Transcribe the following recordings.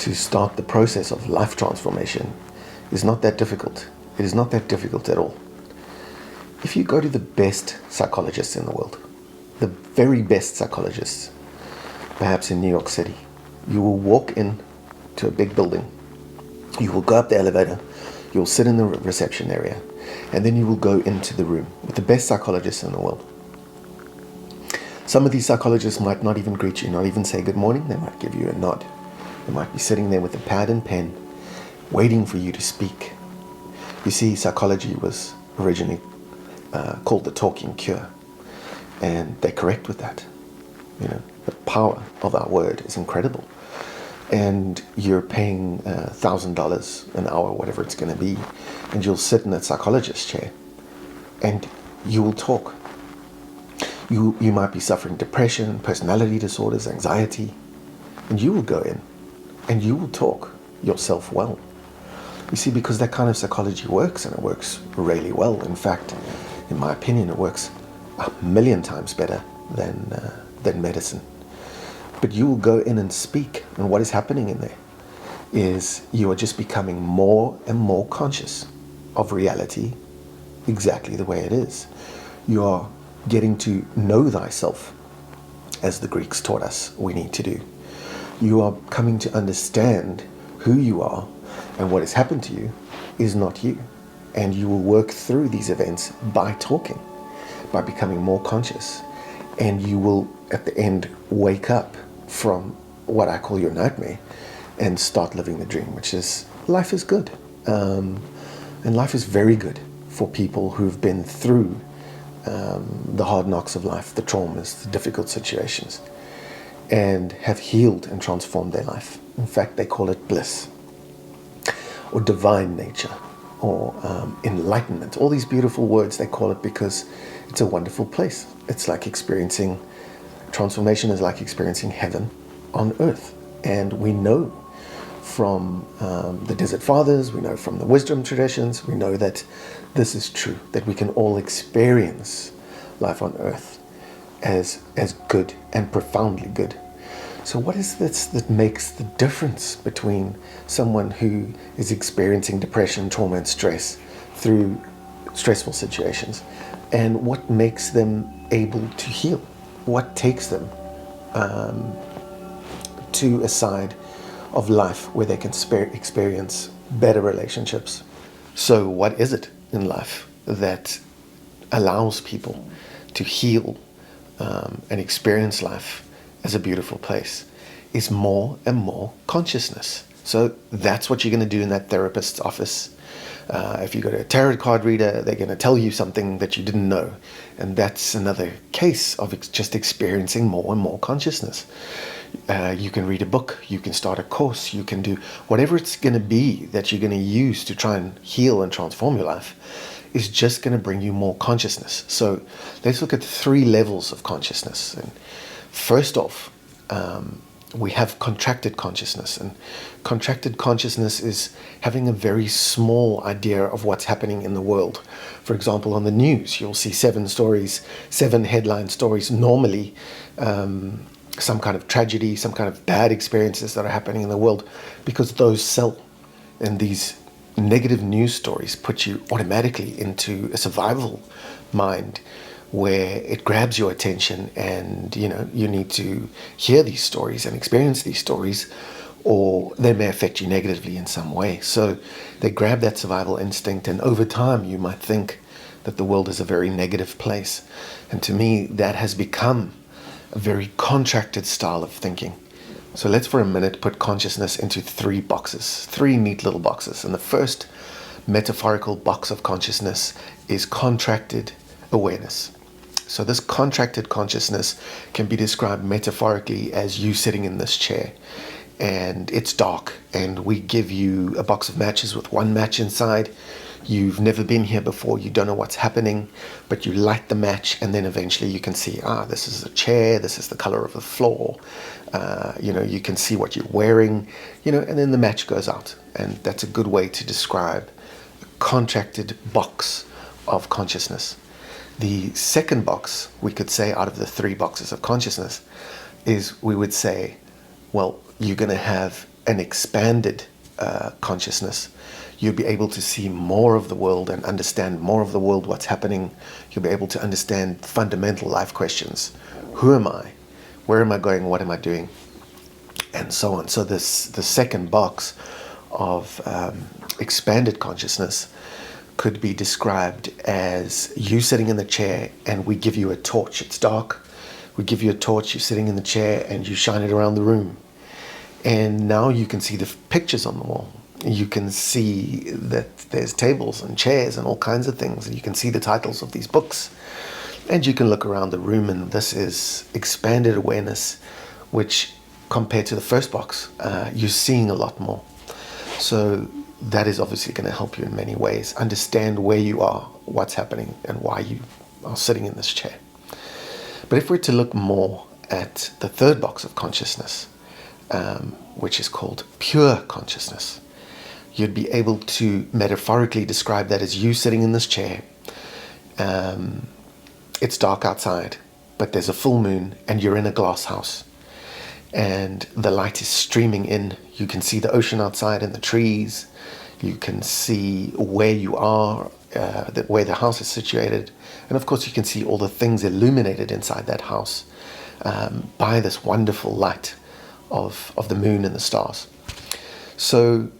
to start the process of life transformation is not that difficult. It is not that difficult at all. If you go to the best psychologists in the world, the very best psychologists, perhaps in New York City, you will walk in to a big building, you will go up the elevator, you'll sit in the reception area, and then you will go into the room with the best psychologists in the world. Some of these psychologists might not even greet you, not even say good morning. They might give you a nod. They might be sitting there with a pad and pen, waiting for you to speak. You see, psychology was originally called the talking cure, and they're correct with that. You know, the power of our word is incredible. And you're paying $1,000 an hour, whatever it's going to be, and you'll sit in that psychologist's chair, and you will talk. You might be suffering depression, personality disorders, anxiety, and you will go in, and you will talk yourself well. You see, because that kind of psychology works, and it works really well. In fact, in my opinion, it works 1,000,000 times better than medicine. But you will go in and speak, and what is happening in there is you are just becoming more and more conscious of reality exactly the way it is. You are getting to know thyself, as the Greeks taught us we need to do. You are coming to understand who you are, and what has happened to you is not you. And you will work through these events by talking, by becoming more conscious. And you will, at the end, wake up from what I call your nightmare and start living the dream, which is life is good. And life is very good for people who've been through the hard knocks of life, the traumas, the difficult situations, and have healed and transformed their life. In fact, they call it bliss, or divine nature, or enlightenment. All these beautiful words, they call it because it's a wonderful place. It's like experiencing, transformation is like experiencing heaven on earth. And we know from the Desert Fathers, we know from the wisdom traditions, we know that this is true, that we can all experience life on earth as good and profoundly good. So what is this that makes the difference between someone who is experiencing depression, trauma, and stress through stressful situations, and what makes them able to heal? What takes them to a side of life where they can experience better relationships? So what is it in life that allows people to heal and experience life as a beautiful place? Is more and more consciousness. So that's what you're going to do in that therapist's office. If you go to a tarot card reader, they're going to tell you something that you didn't know. And that's another case of just experiencing more and more consciousness. You can read a book, you can start a course, you can do whatever it's going to be that you're going to use to try and heal and transform your life, is just going to bring you more consciousness. So let's look at 3 levels of consciousness. And first off, we have contracted consciousness, and contracted consciousness is having a very small idea of what's happening in the world. For example, on the news, you'll see 7 stories, 7 headline stories, normally some kind of tragedy, some kind of bad experiences that are happening in the world, because those sell. And these negative news stories put you automatically into a survival mind, where it grabs your attention, and you need to hear these stories and experience these stories, or they may affect you negatively in some way. So they grab that survival instinct, and over time you might think that the world is a very negative place. And to me, that has become a very contracted style of thinking. So let's for a minute put consciousness into 3 boxes, 3 neat little boxes. And the first metaphorical box of consciousness is contracted awareness. So this contracted consciousness can be described metaphorically as you sitting in this chair, and it's dark, and we give you a box of matches with 1 match inside. You've never been here before, you don't know what's happening, but you light the match, and then eventually you can see, this is a chair, this is the color of the floor, you can see what you're wearing, and then the match goes out. And that's a good way to describe a contracted box of consciousness. The second box, we could say, out of the 3 boxes of consciousness, is we would say, well, you're going to have an expanded consciousness, you'll be able to see more of the world and understand more of the world, what's happening. You'll be able to understand fundamental life questions. Who am I? Where am I going? What am I doing? And so on. So the second box of expanded consciousness could be described as you sitting in the chair and we give you a torch. It's dark. We give you a torch, you're sitting in the chair and you shine it around the room. And now you can see the pictures on the wall. You can see that there's tables and chairs and all kinds of things. And you can see the titles of these books. And you can look around the room, and this is expanded awareness, which compared to the first box, you're seeing a lot more. So that is obviously going to help you in many ways. Understand where you are, what's happening, and why you are sitting in this chair. But if we're to look more at the third box of consciousness, which is called pure consciousness, you'd be able to metaphorically describe that as you sitting in this chair. It's dark outside, but there's a full moon and you're in a glass house. And the light is streaming in. You can see the ocean outside and the trees. You can see where you are, where the house is situated. And of course, you can see all the things illuminated inside that house by this wonderful light of the moon and the stars. So,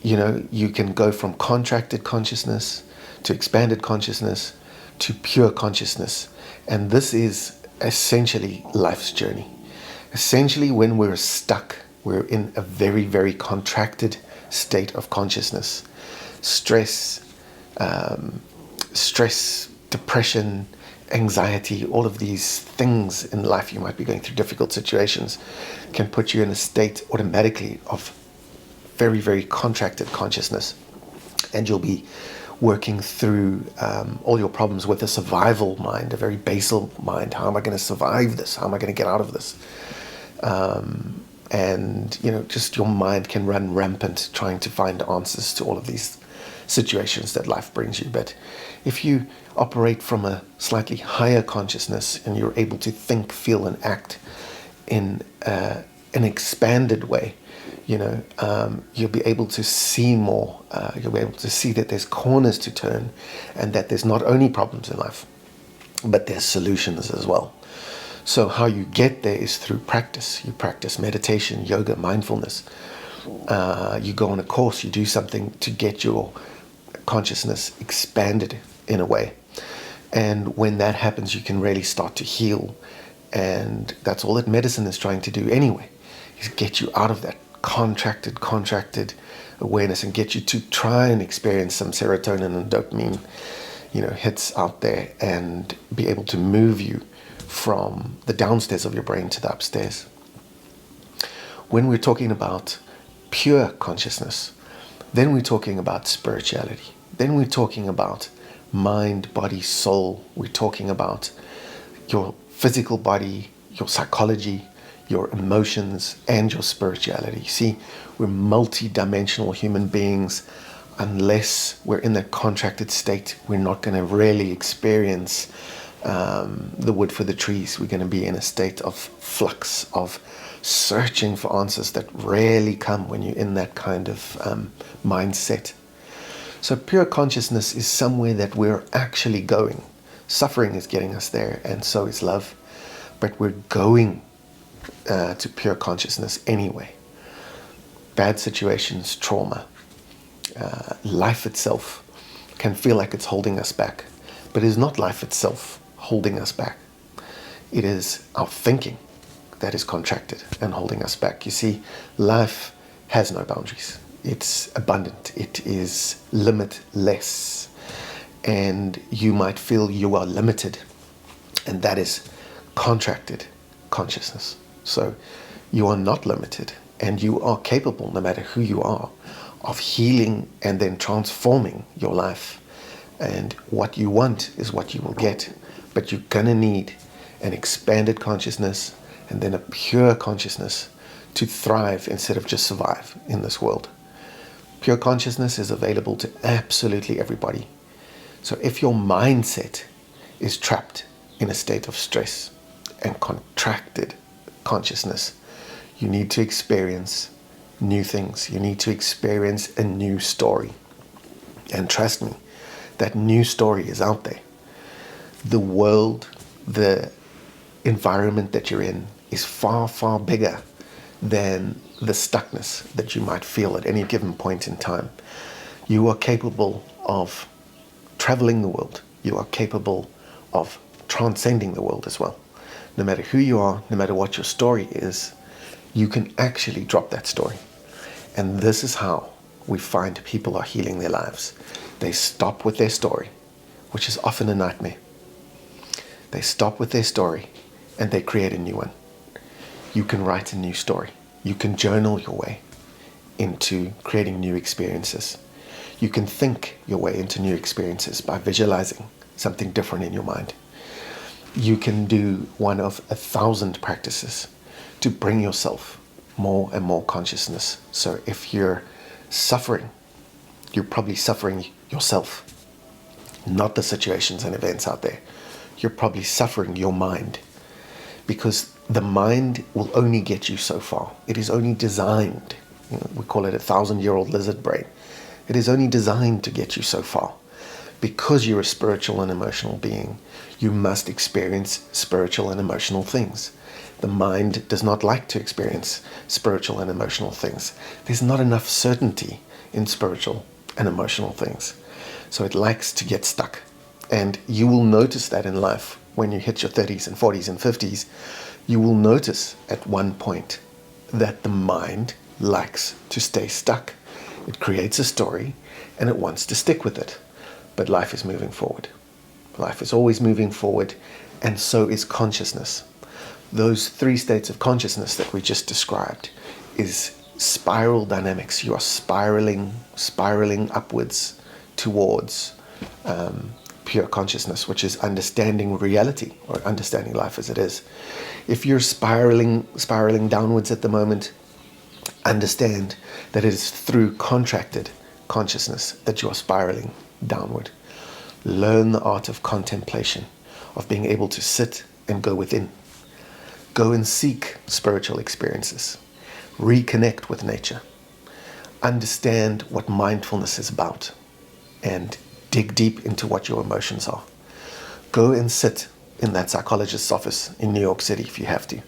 you can go from contracted consciousness to expanded consciousness to pure consciousness. And this is essentially life's journey. Essentially, when we're stuck, we're in a very, very contracted state of consciousness. Stress, depression, anxiety, all of these things in life, you might be going through difficult situations, can put you in a state automatically of very, very contracted consciousness. And you'll be working through all your problems with a survival mind, a very basal mind. How am I going to survive this? How am I going to get out of this? And just your mind can run rampant trying to find answers to all of these situations that life brings you. But if you operate from a slightly higher consciousness and you're able to think, feel, and act in an expanded way, you'll be able to see more. You'll be able to see that there's corners to turn and that there's not only problems in life, but there's solutions as well. So how you get there is through practice. You practice meditation, yoga, mindfulness. You go on a course, you do something to get your consciousness expanded in a way. And when that happens, you can really start to heal. And that's all that medicine is trying to do anyway, is get you out of that contracted awareness and get you to try and experience some serotonin and dopamine, hits out there, and be able to move you from the downstairs of your brain to the upstairs. When we're talking about pure consciousness, then we're talking about spirituality. Then we're talking about mind, body, soul. We're talking about your physical body, your psychology, your emotions, and your spirituality. See, we're multi-dimensional human beings. Unless we're in that contracted state, we're not going to really experience the wood for the trees. We're going to be in a state of flux, of searching for answers that rarely come when you're in that kind of mindset. So pure consciousness is somewhere that we're actually going. Suffering is getting us there, and so is love. But we're going to pure consciousness anyway. Bad situations, trauma, life itself can feel like it's holding us back. But it is not life itself holding us back. It is our thinking that is contracted and holding us back. You see, life has no boundaries. It's abundant. It is limitless. And you might feel you are limited. And that is contracted consciousness. So you are not limited. And you are capable, no matter who you are, of healing and then transforming your life. And what you want is what you will get. But you're going to need an expanded consciousness and then a pure consciousness to thrive instead of just survive in this world. Pure consciousness is available to absolutely everybody. So if your mindset is trapped in a state of stress and contracted consciousness, you need to experience new things. You need to experience a new story. And trust me, that new story is out there. The world, the environment that you're in is far, far bigger than the stuckness that you might feel at any given point in time. You are capable of traveling the world. You are capable of transcending the world as well. No matter who you are, no matter what your story is, you can actually drop that story. And this is how we find people are healing their lives. They stop with their story, which is often a nightmare. They stop with their story and they create a new one. You can write a new story. You can journal your way into creating new experiences. You can think your way into new experiences by visualizing something different in your mind. You can do one of 1,000 practices to bring yourself more and more consciousness. So if you're suffering, you're probably suffering yourself, not the situations and events out there. You're probably suffering your mind, because the mind will only get you so far. It is only designed, we call it a 1,000-year-old lizard brain. It is only designed to get you so far. Because you're a spiritual and emotional being, you must experience spiritual and emotional things. The mind does not like to experience spiritual and emotional things. There's not enough certainty in spiritual and emotional things. So it likes to get stuck. And you will notice that in life when you hit your 30s and 40s and 50s. You will notice at one point that the mind likes to stay stuck. It creates a story and it wants to stick with it. But life is moving forward. Life is always moving forward, and so is consciousness. Those 3 states of consciousness that we just described is spiral dynamics. You are spiraling upwards towards pure consciousness, which is understanding reality or understanding life as it is. If you're spiraling downwards at the moment, understand that it is through contracted consciousness that you are spiraling downward. Learn the art of contemplation, of being able to sit and go within. Go and seek spiritual experiences. Reconnect with nature. Understand what mindfulness is about and dig deep into what your emotions are. Go and sit in that psychologist's office in New York City if you have to,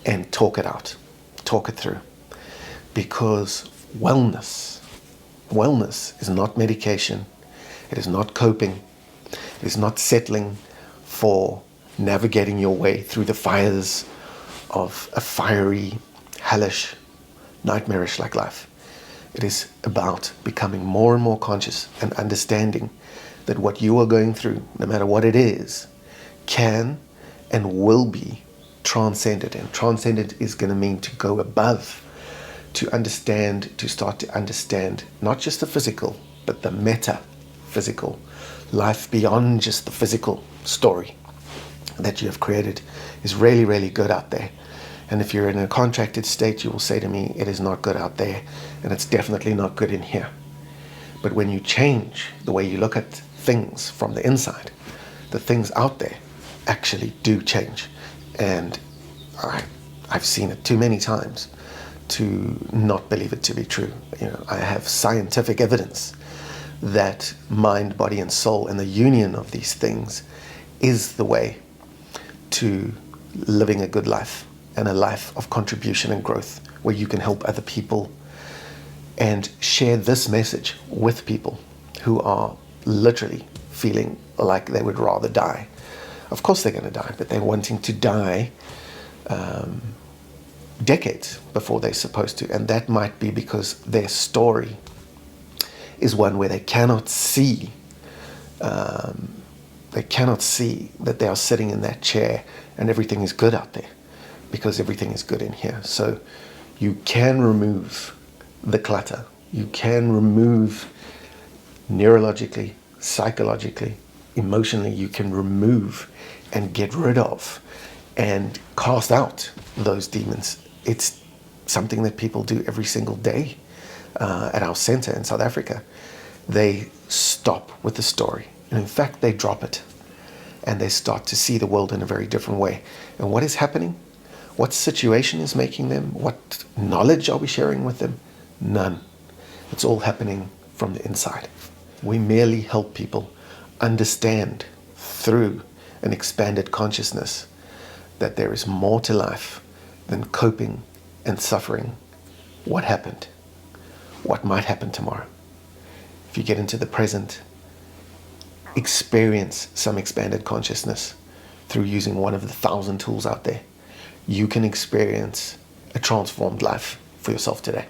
and talk it out. Talk it through. Because wellness is not medication. It is not coping. It is not settling for navigating your way through the fires of a fiery, hellish, nightmarish like life. It is about becoming more and more conscious and understanding that what you are going through, no matter what it is, can and will be transcended. And transcended is going to mean to go above, to understand, to start to understand not just the physical, but the metaphysical. Life beyond just the physical story that you have created is really, really good out there. And if you're in a contracted state, you will say to me, it is not good out there, and it's definitely not good in here. But when you change the way you look at things from the inside, the things out there actually do change. And I've seen it too many times to not believe it to be true. I have scientific evidence that mind, body, and soul, and the union of these things is the way to living a good life and a life of contribution and growth, where you can help other people and share this message with people who are literally feeling like they would rather die. Of course they're going to die, but they're wanting to die decades before they're supposed to. And that might be because their story is one where they cannot see that they are sitting in that chair and everything is good out there, because everything is good in here. So you can remove the clutter. You can remove neurologically, psychologically, emotionally. You can remove and get rid of and cast out those demons. It's something that people do every single day at our center in South Africa. They stop with the story. And in fact, they drop it. And they start to see the world in a very different way. And what is happening? What situation is making them? What knowledge are we sharing with them? None. It's all happening from the inside. We merely help people understand through an expanded consciousness that there is more to life than coping and suffering what happened, what might happen tomorrow. If you get into the present, experience some expanded consciousness through using one of the 1,000 tools out there, you can experience a transformed life for yourself today.